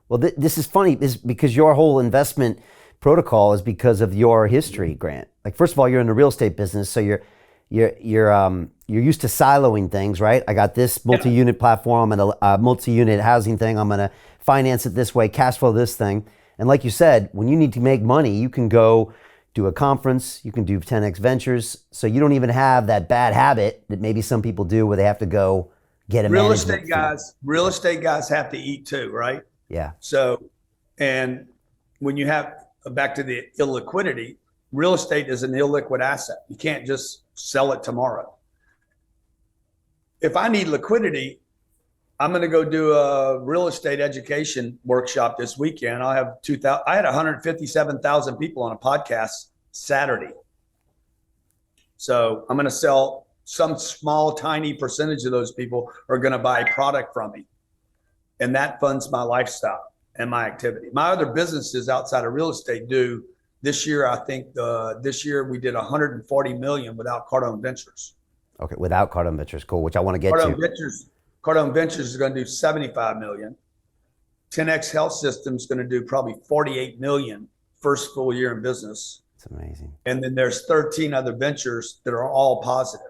Well, this is funny, is because your whole investment protocol is because of your history, Grant. Like, first of all, you're in the real estate business, so you're used to siloing things, right? I got this Yeah. multi-unit platform and a multi-unit housing thing. I'm gonna finance it this way, cash flow this thing. And like you said, when you need to make money, you can go do a conference, you can do 10x ventures. So you don't even have that bad habit that maybe some people do where they have to go get a Real management estate fee. guys, real estate guys have to eat too, right? Yeah. So, and when you have back to the illiquidity, real estate is an illiquid asset. You can't just sell it tomorrow. If I need liquidity, I'm going to go do a real estate education workshop this weekend. I have 2,000. I had 157,000 people on a podcast Saturday. So I'm going to sell some small, tiny percentage of those people are going to buy product from me. And that funds my lifestyle and my activity. My other businesses outside of real estate do this year. I think this year we did 140 million without Cardone Ventures. Okay, without Cardone Ventures, cool, which I want to get Cardone to. Ventures, Cardone Ventures is going to do 75 million. 10X Health Systems is going to do probably 48 million first full year in business. It's amazing. And then there's 13 other ventures that are all positive.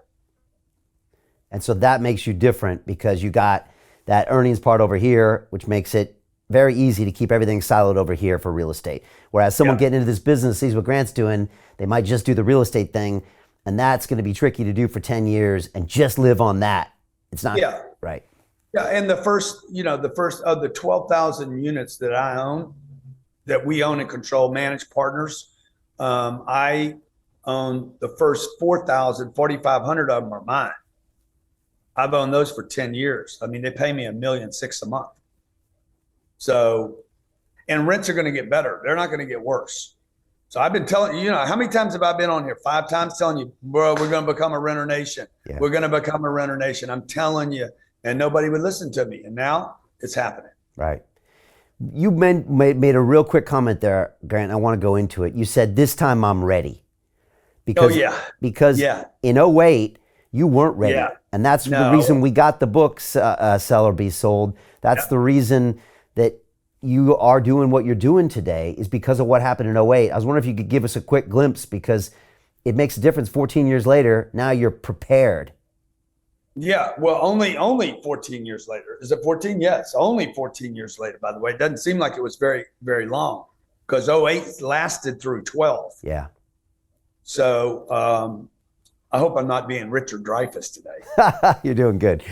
And so that makes you different because you got that earnings part over here, which makes it very easy to keep everything siloed over here for real estate. Whereas someone getting into this business sees what Grant's doing, they might just do the real estate thing, and that's going to be tricky to do for 10 years and just live on that. It's not right. Yeah, and the first of the 12,000 units that I own, that we own and control, managed partners, I own the first 4,500 of them are mine. I've owned those for 10 years. I mean, they pay me $1.6 million a month. So, and rents are going to get better. They're not going to get worse. So I've been telling you, how many times have I been on here? 5 times telling you, bro, we're going to become a renter nation. Yeah. We're going to become a renter nation. I'm telling you, and nobody would listen to me. And now it's happening. Right. You made a real quick comment there, Grant. I want to go into it. You said, this time I'm ready. Because in '08, you weren't ready. Yeah. And that's the reason we got the book, Sell or Be Sold. That's the reason that you are doing what you're doing today, is because of what happened in '08. I was wondering if you could give us a quick glimpse, because it makes a difference 14 years later. Now you're prepared. Yeah, well, only 14 years later. Is it 14? Yes, only 14 years later, by the way. It doesn't seem like it was very, very long, because '08 lasted through 12. Yeah. So I hope I'm not being Richard Dreyfuss today. You're doing good.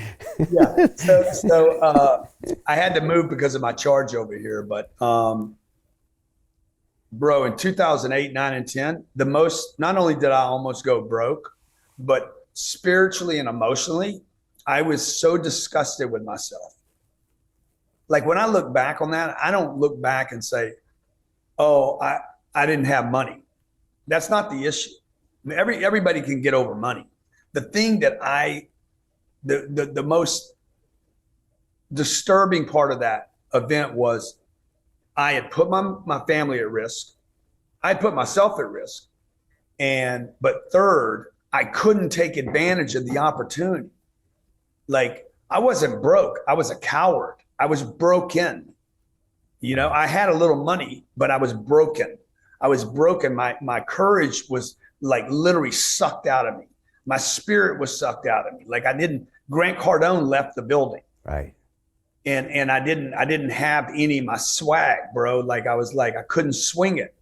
Yeah. So I had to move because of my charge over here. But bro, in 2008, 9, and 10, not only did I almost go broke, but spiritually and emotionally, I was so disgusted with myself. Like, when I look back on that, I don't look back and say, oh, I didn't have money. That's not the issue. I mean, everybody can get over money. The thing that the most disturbing part of that event was, I had put my family at risk. I had put myself at risk. But third, I couldn't take advantage of the opportunity. Like, I wasn't broke. I was a coward. I was broken. I had a little money, but I was broken. I was broken. My courage was like literally sucked out of me. My spirit was sucked out of me. Like, Grant Cardone left the building. Right. And I didn't have any of my swag, bro. Like, I couldn't swing it.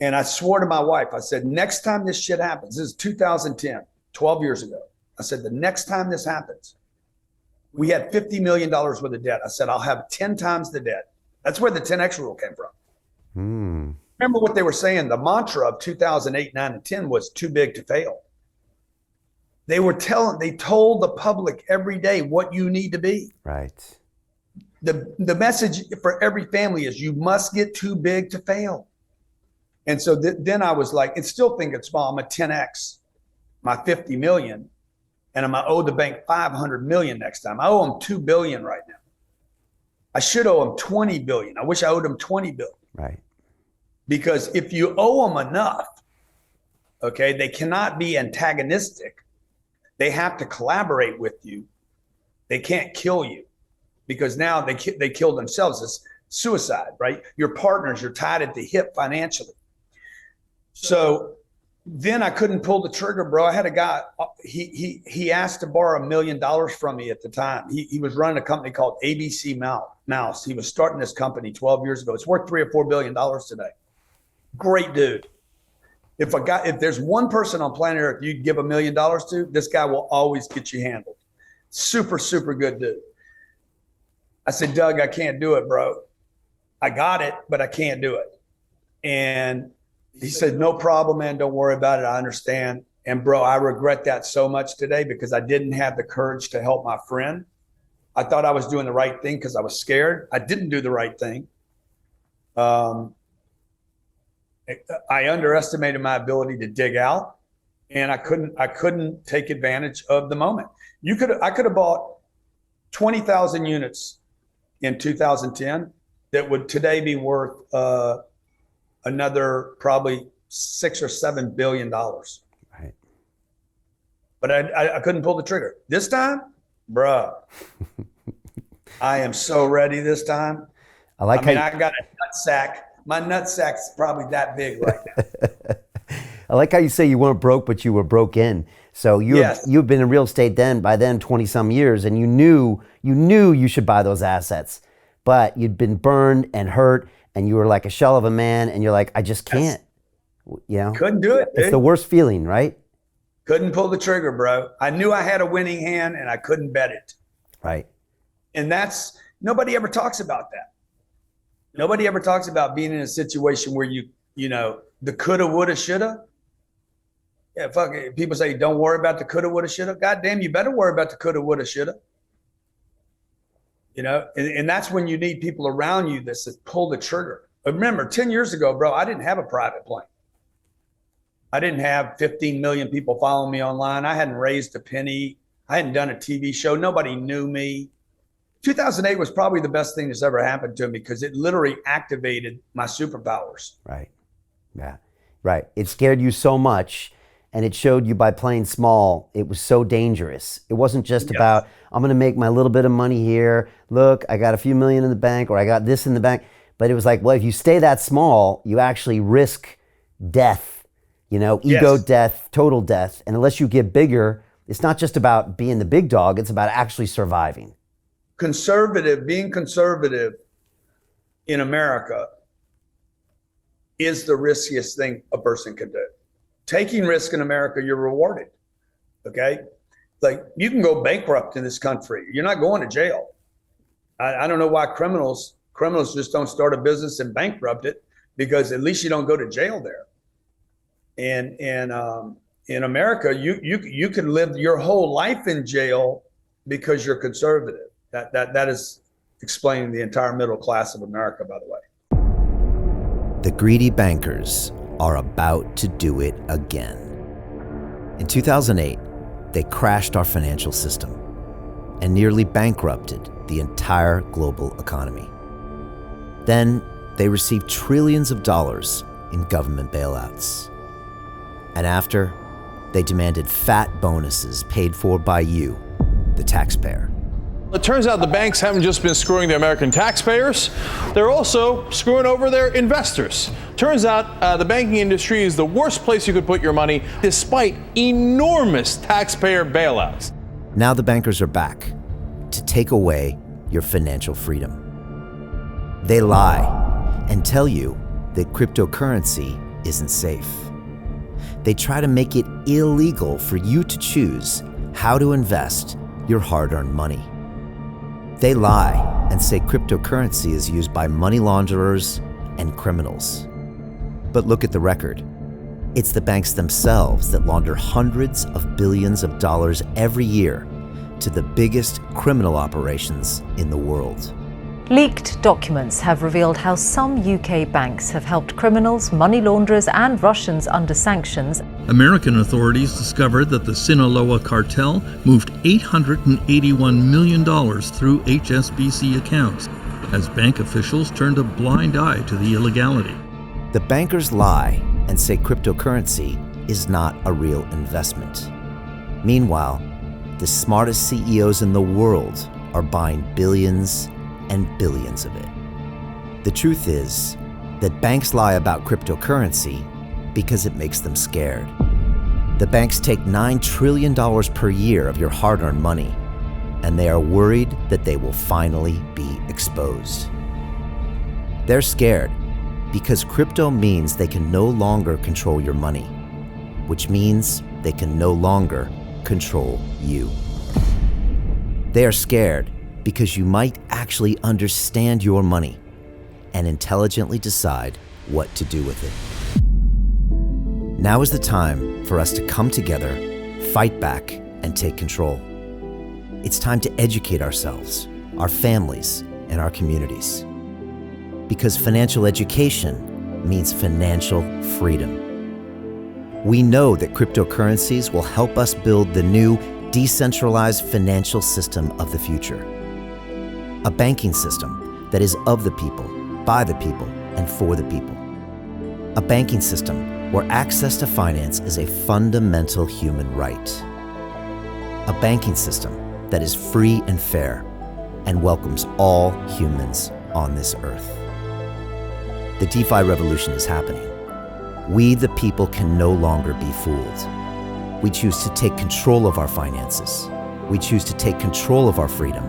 And I swore to my wife, I said, next time this shit happens, this is 2010, 12 years ago. I said, the next time this happens, we had $50 million worth of debt. I said, I'll have 10 times the debt. That's where the 10X rule came from. Remember what they were saying? The mantra of 2008, 9, and 10 was too big to fail. They told the public every day what you need to be. Right. The message for every family is, you must get too big to fail. And so then I was like, and still think it's small. I'm a 10X, my 50 million, and I'm going to owe the bank 500 million next time. I owe them 2 billion right now. I should owe them 20 billion. I wish I owed them 20 billion. Right. Because if you owe them enough, okay, they cannot be antagonistic. They have to collaborate with you. They can't kill you, because now they kill themselves. suicide, right? Your partners, you're tied at the hip financially. So then I couldn't pull the trigger, bro. I had a guy, he asked to borrow $1 million from me at the time. He was running a company called ABC Mouse. He was starting this company 12 years ago. It's worth $3 or $4 billion today. Great dude. If there's one person on planet Earth you'd give $1 million to, this guy will always get you handled. Super, super good dude. I said, Doug, I can't do it, bro. I got it, but I can't do it. And he said, no problem, man. Don't worry about it. I understand. And bro, I regret that so much today because I didn't have the courage to help my friend. I thought I was doing the right thing because I was scared. I didn't do the right thing. I underestimated my ability to dig out, and I couldn't take advantage of the moment. I could have bought 20,000 units in 2010 that would today be worth another probably $6 or $7 billion. Right. But I couldn't pull the trigger. This time, bruh, I am so ready this time. I got a nut sack. My nut sack's probably that big right now. I like how you say you weren't broke, but you were broke in. So you've been in real estate by then 20 some years, and you knew you should buy those assets, but you'd been burned and hurt, and you were like a shell of a man, and you're like, I just can't. You know, couldn't do it. It's the worst feeling, right? Couldn't pull the trigger, bro. I knew I had a winning hand, and I couldn't bet it. Right. And nobody ever talks about that. Nobody ever talks about being in a situation where the coulda, woulda, shoulda. Yeah, fuck it. People say, don't worry about the coulda, woulda, shoulda. God damn, you better worry about the coulda, woulda, shoulda. And that's when you need people around you that says, pull the trigger. But remember, 10 years ago, bro, I didn't have a private plane. I didn't have 15 million people following me online. I hadn't raised a penny. I hadn't done a TV show. Nobody knew me. 2008 was probably the best thing that's ever happened to me because it literally activated my superpowers. Right. Yeah. Right. It scared you so much, and it showed you by playing small, it was so dangerous. It wasn't just about, I'm going to make my little bit of money here. Look, I got a few million in the bank, or I got this in the bank. But it was like, well, if you stay that small, you actually risk death, ego death, total death. And unless you get bigger, it's not just about being the big dog. It's about actually surviving. Being conservative in America is the riskiest thing a person can do. Taking risk in America, you're rewarded. Okay. Like, you can go bankrupt in this country. You're not going to jail. I don't know why criminals just don't start a business and bankrupt it, because at least you don't go to jail there. And in America, you can live your whole life in jail because you're conservative. That is explaining the entire middle class of America, by the way. The greedy bankers are about to do it again. In 2008, they crashed our financial system and nearly bankrupted the entire global economy. Then they received trillions of dollars in government bailouts. And after, they demanded fat bonuses paid for by you, the taxpayer. It turns out the banks haven't just been screwing the American taxpayers, they're also screwing over their investors. Turns out the banking industry is the worst place you could put your money, despite enormous taxpayer bailouts. Now the bankers are back to take away your financial freedom. They lie and tell you that cryptocurrency isn't safe. They try to make it illegal for you to choose how to invest your hard-earned money. They lie and say cryptocurrency is used by money launderers and criminals. But look at the record. It's the banks themselves that launder hundreds of billions of dollars every year to the biggest criminal operations in the world. Leaked documents have revealed how some UK banks have helped criminals, money launderers and Russians under sanctions. American authorities discovered that the Sinaloa cartel moved $881 million through HSBC accounts as bank officials turned a blind eye to the illegality. The bankers lie and say cryptocurrency is not a real investment. Meanwhile, the smartest CEOs in the world are buying billions and billions of it. The truth is that banks lie about cryptocurrency because it makes them scared. The banks take $9 trillion per year of your hard-earned money, and they are worried that they will finally be exposed. They're scared because crypto means they can no longer control your money, which means they can no longer control you. They are scared because you might actually understand your money and intelligently decide what to do with it. Now is the time for us to come together, fight back, and take control. It's time to educate ourselves, our families, and our communities. Because financial education means financial freedom. We know that cryptocurrencies will help us build the new decentralized financial system of the future. A banking system that is of the people, by the people, and for the people. A banking system where access to finance is a fundamental human right. A banking system that is free and fair and welcomes all humans on this earth. The DeFi revolution is happening. We, the people, can no longer be fooled. We choose to take control of our finances. We choose to take control of our freedom.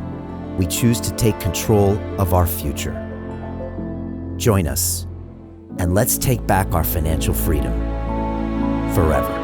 We choose to take control of our future. Join us, and let's take back our financial freedom forever.